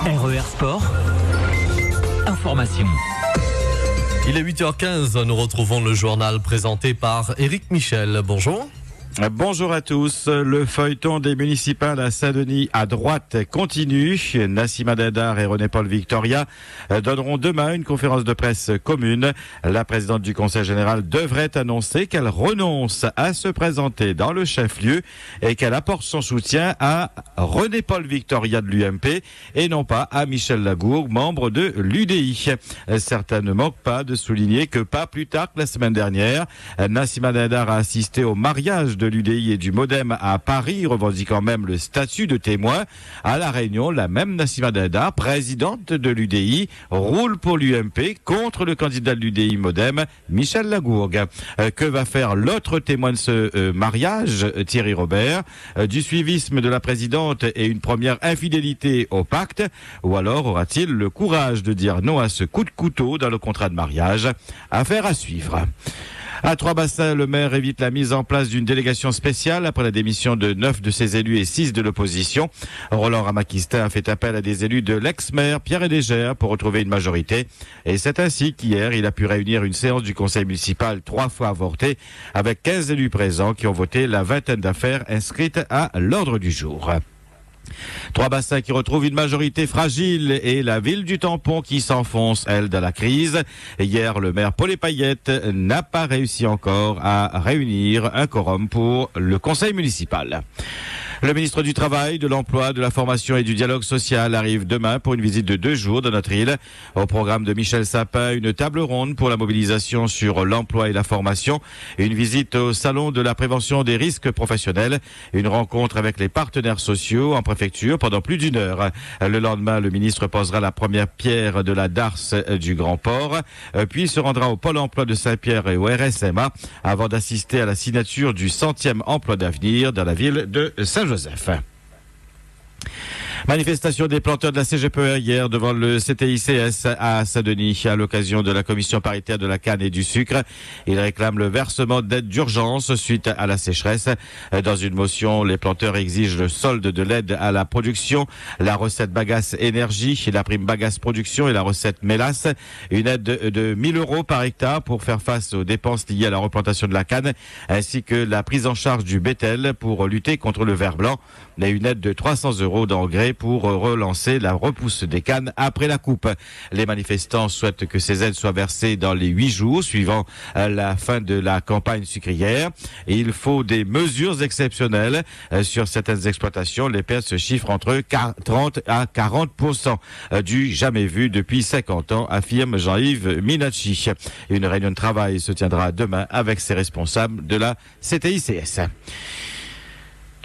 RER Sport, information. Il est 8h15, nous retrouvons le journal présenté par Éric Michel. Bonjour. Bonjour à tous. Le feuilleton des municipales à Saint-Denis à droite continue. Nassima Dindar et René-Paul Victoria donneront demain une conférence de presse commune. La présidente du Conseil général devrait annoncer qu'elle renonce à se présenter dans le chef-lieu et qu'elle apporte son soutien à René-Paul Victoria de l'UMP et non pas à Michel Lagourgue, membre de l'UDI. Certains ne manquent pas de souligner que pas plus tard que la semaine dernière, Nassima Dindar a assisté au mariage de l'UDI et du Modem à Paris, revendiquant même le statut de témoin. À La Réunion, la même Nassima Dindar, présidente de l'UDI, roule pour l'UMP contre le candidat de l'UDI Modem, Michel Lagourgue. Que va faire l'autre témoin de ce mariage, Thierry Robert? Du suivisme de la présidente et une première infidélité au pacte? Ou alors aura-t-il le courage de dire non à ce coup de couteau dans le contrat de mariage? Affaire à suivre. À Trois-Bassins, le maire évite la mise en place d'une délégation spéciale après la démission de 9 de ses élus et 6 de l'opposition. Roland Ramakistin a fait appel à des élus de l'ex-maire Pierre Edégère pour retrouver une majorité. Et c'est ainsi qu'hier, il a pu réunir une séance du conseil municipal 3 fois avortée avec 15 élus présents qui ont voté la vingtaine d'affaires inscrites à l'ordre du jour. Trois-Bassins qui retrouve une majorité fragile et la ville du Tampon qui s'enfonce, elle, dans la crise. Hier, le maire Paul Payette n'a pas réussi encore à réunir un quorum pour le conseil municipal. Le ministre du Travail, de l'Emploi, de la Formation et du Dialogue social arrive demain pour une visite de 2 jours dans notre île. Au programme de Michel Sapin, une table ronde pour la mobilisation sur l'emploi et la formation, une visite au salon de la prévention des risques professionnels, une rencontre avec les partenaires sociaux en préfecture pendant plus d'1 heure. Le lendemain, le ministre posera la première pierre de la darse du Grand Port, puis se rendra au Pôle emploi de Saint-Pierre et au RSMA avant d'assister à la signature du 100e emploi d'avenir dans la ville de Saint-Joseph. Manifestation des planteurs de la CGPE hier devant le CTICS à Saint-Denis à l'occasion de la commission paritaire de la canne et du sucre. Ils réclament le versement d'aide d'urgence suite à la sécheresse. Dans une motion, les planteurs exigent le solde de l'aide à la production, la recette bagasse énergie, la prime bagasse production et la recette mélasse. Une aide de 1 000 € par hectare pour faire face aux dépenses liées à la replantation de la canne, ainsi que la prise en charge du bétel pour lutter contre le ver blanc. Et une aide de 300 € d'engrais pour relancer la repousse des cannes après la coupe. Les manifestants souhaitent que ces aides soient versées dans les 8 jours suivant la fin de la campagne sucrière. Et il faut des mesures exceptionnelles sur certaines exploitations. Les pertes se chiffrent entre 30 à 40% du jamais vu depuis 50 ans, affirme Jean-Yves Minacci. Une réunion de travail se tiendra demain avec ses responsables de la CTICS.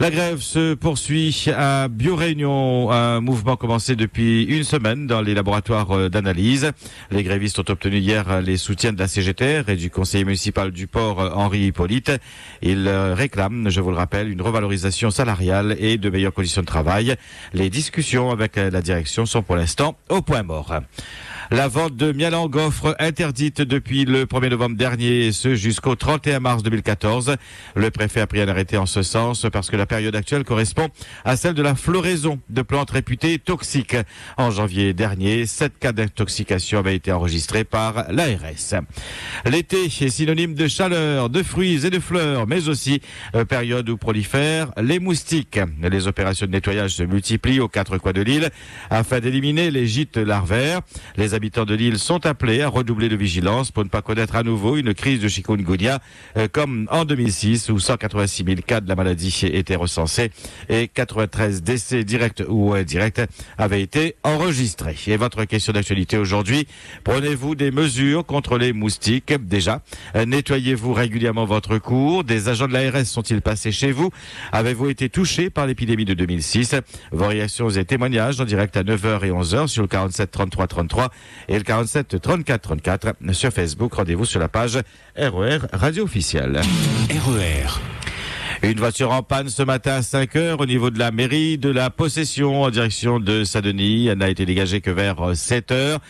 La grève se poursuit à Bio-Réunion, un mouvement commencé depuis une semaine dans les laboratoires d'analyse. Les grévistes ont obtenu hier les soutiens de la CGTR et du conseiller municipal du port Henri Hippolyte. Ils réclament, je vous le rappelle, une revalorisation salariale et de meilleures conditions de travail. Les discussions avec la direction sont pour l'instant au point mort. La vente de miel en gaufre interdite depuis le 1er novembre dernier, et ce jusqu'au 31 mars 2014. Le préfet a pris un arrêté en ce sens parce que la période actuelle correspond à celle de la floraison de plantes réputées toxiques. En janvier dernier, 7 cas d'intoxication avaient été enregistrés par l'ARS. L'été est synonyme de chaleur, de fruits et de fleurs, mais aussi période où prolifèrent les moustiques. Les opérations de nettoyage se multiplient aux 4 coins de l'île afin d'éliminer les gîtes larvaires. Les habitants de l'île sont appelés à redoubler de vigilance pour ne pas connaître à nouveau une crise de chikungunya comme en 2006 où 186 000 cas de la maladie étaient recensés et 93 décès directs ou indirects avaient été enregistrés. Et votre question d'actualité aujourd'hui, prenez-vous des mesures contre les moustiques? Déjà, nettoyez-vous régulièrement votre cour? Des agents de l'ARS sont-ils passés chez vous? Avez-vous été touché par l'épidémie de 2006? Vos réactions et témoignages en direct à 9h et 11h sur le 47 33 33 et le 47 34 34 sur Facebook. Rendez-vous sur la page RER Radio Officielle. RER. Une voiture en panne ce matin à 5 heures au niveau de la mairie de la Possession en direction de Saint-Denis. Elle n'a été dégagée que vers 7 heures,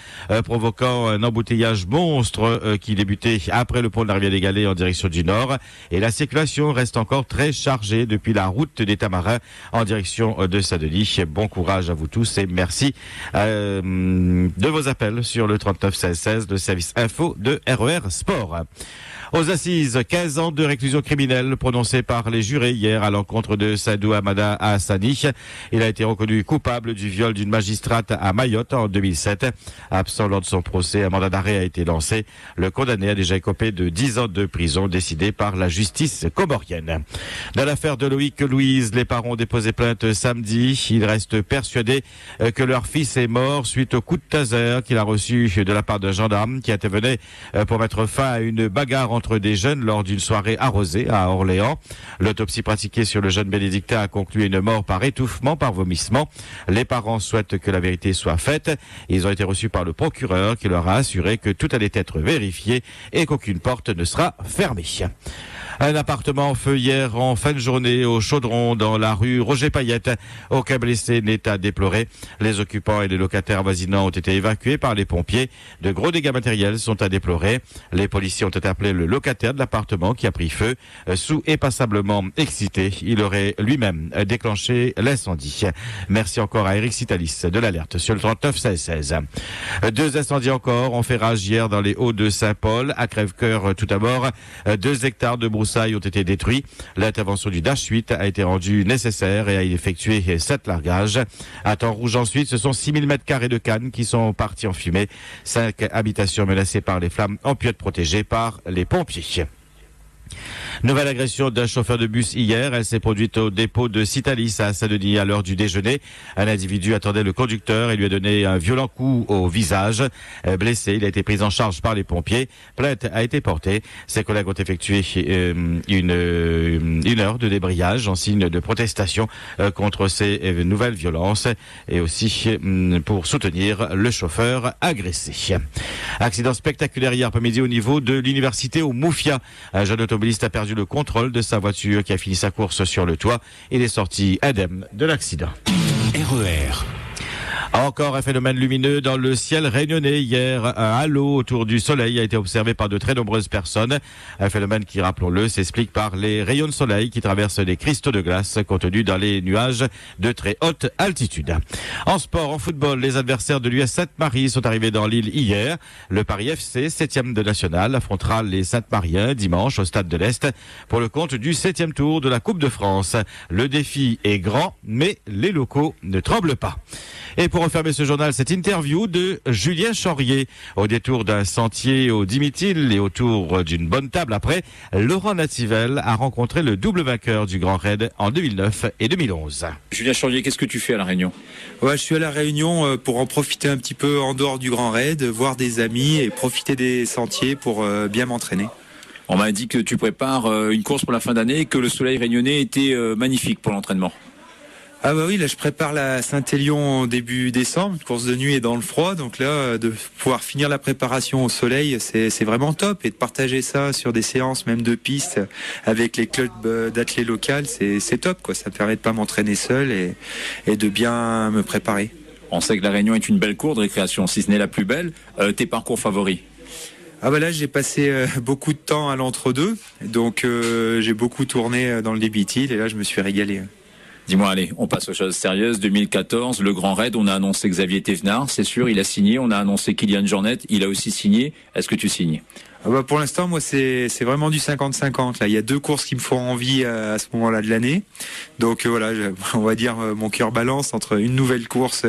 provoquant un embouteillage monstre qui débutait après le pont de la rivière des Galets en direction du nord. Et la circulation reste encore très chargée depuis la route des Tamarins en direction de Saint-Denis. Bon courage à vous tous et merci de vos appels sur le 39 16 16, le service info de RER Sport. Aux assises, 15 ans de réclusion criminelle prononcés par les jurés hier à l'encontre de Sadou Hamada Hassani. Il a été reconnu coupable du viol d'une magistrate à Mayotte en 2007. Absent lors de son procès, un mandat d'arrêt a été lancé. Le condamné a déjà écopé de 10 ans de prison décidé par la justice comorienne. Dans l'affaire de Loïc Louise, les parents ont déposé plainte samedi. Ils restent persuadés que leur fils est mort suite au coup de taser qu'il a reçu de la part d'un gendarme qui intervenait pour mettre fin à une bagarre entre des jeunes lors d'une soirée arrosée à Orléans. L'autopsie pratiquée sur le jeune bénédictin a conclu une mort par étouffement, par vomissement. Les parents souhaitent que la vérité soit faite. Ils ont été reçus par le procureur qui leur a assuré que tout allait être vérifié et qu'aucune porte ne sera fermée. Un appartement en feu hier en fin de journée au Chaudron dans la rue Roger Payette. Aucun blessé n'est à déplorer. Les occupants et les locataires avoisinants ont été évacués par les pompiers. De gros dégâts matériels sont à déplorer. Les policiers ont interpellé le locataire de l'appartement qui a pris feu. Sous et passablement excité, il aurait lui-même déclenché l'incendie. Merci encore à Eric Citalis de l'alerte sur le 39 16 16. 2 incendies encore ont fait rage hier dans les Hauts de Saint-Paul. À Crèvecoeur, tout d'abord, 2 hectares de broussailles ont été détruits. L'intervention du Dash 8 a été rendue nécessaire et a effectué 7 largages. À Temps-Rouge ensuite, ce sont 6000 mètres carrés de cannes qui sont partis en fumée. 5 habitations menacées par les flammes en pilote protégées par les pompiers. Nouvelle agression d'un chauffeur de bus hier. Elle s'est produite au dépôt de Citalis à Saint-Denis à l'heure du déjeuner. Un individu attendait le conducteur et lui a donné un violent coup au visage. Blessé, il a été pris en charge par les pompiers. Plainte a été portée. Ses collègues ont effectué une heure de débrayage en signe de protestation contre ces nouvelles violences et aussi pour soutenir le chauffeur agressé. Accident spectaculaire hier après-midi au niveau de l'université au Moufia. Un jeune automobiliste a perdu le contrôle de sa voiture qui a fini sa course sur le toit. Il est sorti indemne de l'accident. RER. Encore un phénomène lumineux dans le ciel réunionnais hier. Un halo autour du soleil a été observé par de très nombreuses personnes. Un phénomène qui, rappelons-le, s'explique par les rayons de soleil qui traversent des cristaux de glace contenus dans les nuages de très haute altitude. En sport, en football, les adversaires de l'US Sainte-Marie sont arrivés dans l'île hier. Le Paris FC, 7e de national, affrontera les Sainte-Mariens dimanche au Stade de l'Est pour le compte du 7e tour de la Coupe de France. Le défi est grand, mais les locaux ne tremblent pas. Et pour refermer ce journal, cette interview de Julien Chaurier. Au détour d'un sentier au Dimitil et autour d'une bonne table après, Laurent Nativelle a rencontré le double vainqueur du Grand Raid en 2009 et 2011. Julien Chaurier, qu'est-ce que tu fais à La Réunion ? Ouais, je suis à La Réunion pour en profiter un petit peu en dehors du Grand Raid, voir des amis et profiter des sentiers pour bien m'entraîner. On m'a dit que tu prépares une course pour la fin d'année et que le soleil réunionnais était magnifique pour l'entraînement. Ah bah oui, là je prépare la Saint-Élion début décembre, course de nuit et dans le froid, donc là de pouvoir finir la préparation au soleil, c'est vraiment top, et de partager ça sur des séances même de piste avec les clubs d'athlètes locales, c'est top quoi, ça me permet de pas m'entraîner seul et de bien me préparer. On sait que La Réunion est une belle cour de récréation, si ce n'est la plus belle. Tes parcours favoris ? Ah bah là j'ai passé beaucoup de temps à l'entre-deux, donc j'ai beaucoup tourné dans le Dimitil et là je me suis régalé. Dis-moi, allez, on passe aux choses sérieuses. 2014, le Grand Raid, on a annoncé Xavier Thévenard, c'est sûr, il a signé. On a annoncé Kylian Jornet, il a aussi signé. Est-ce que tu signes ? Ah bah pour l'instant, moi, c'est vraiment du 50-50. Là, il y a 2 courses qui me font envie à ce moment-là de l'année. Donc voilà, on va dire mon cœur balance entre une nouvelle course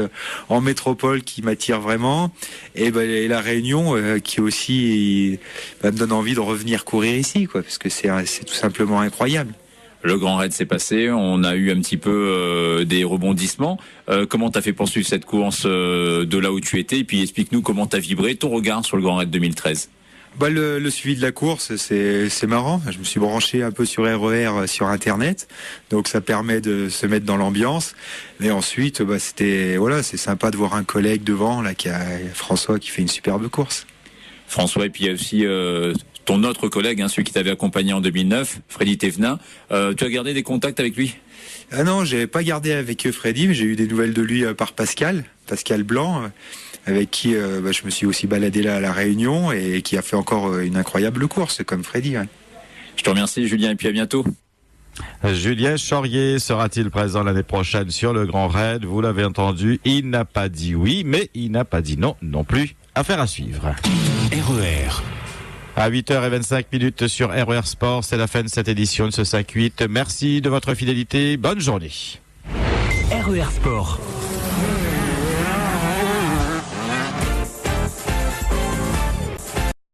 en métropole qui m'attire vraiment et La Réunion qui aussi me donne envie de revenir courir ici, quoi, parce que c'est tout simplement incroyable. Le Grand Raid s'est passé, on a eu un petit peu des rebondissements. Comment t'as fait poursuivre cette course de là où tu étais ? Et puis explique-nous comment t'as vibré, ton regard sur le Grand Raid 2013. Bah le suivi de la course, c'est marrant. Je me suis branché un peu sur RER sur Internet, donc ça permet de se mettre dans l'ambiance. Mais ensuite, c'est sympa de voir un collègue devant là, François qui fait une superbe course. François, et puis il y a aussi ton autre collègue, celui qui t'avait accompagné en 2009, Freddy Thévenin. Tu as gardé des contacts avec lui ? Ah non, j'ai pas gardé avec Freddy, mais j'ai eu des nouvelles de lui par Pascal Blanc, avec qui je me suis aussi baladé là à La Réunion et qui a fait encore une incroyable course, comme Freddy. Ouais. Je te remercie, Julien, et puis à bientôt. Julien Chaurier sera-t-il présent l'année prochaine sur le Grand Raid? Vous l'avez entendu, il n'a pas dit oui, mais il n'a pas dit non plus. Affaire à suivre. RER. À 8h25 sur RER Sport, c'est la fin de cette édition de ce 5-8. Merci de votre fidélité. Bonne journée. RER Sport.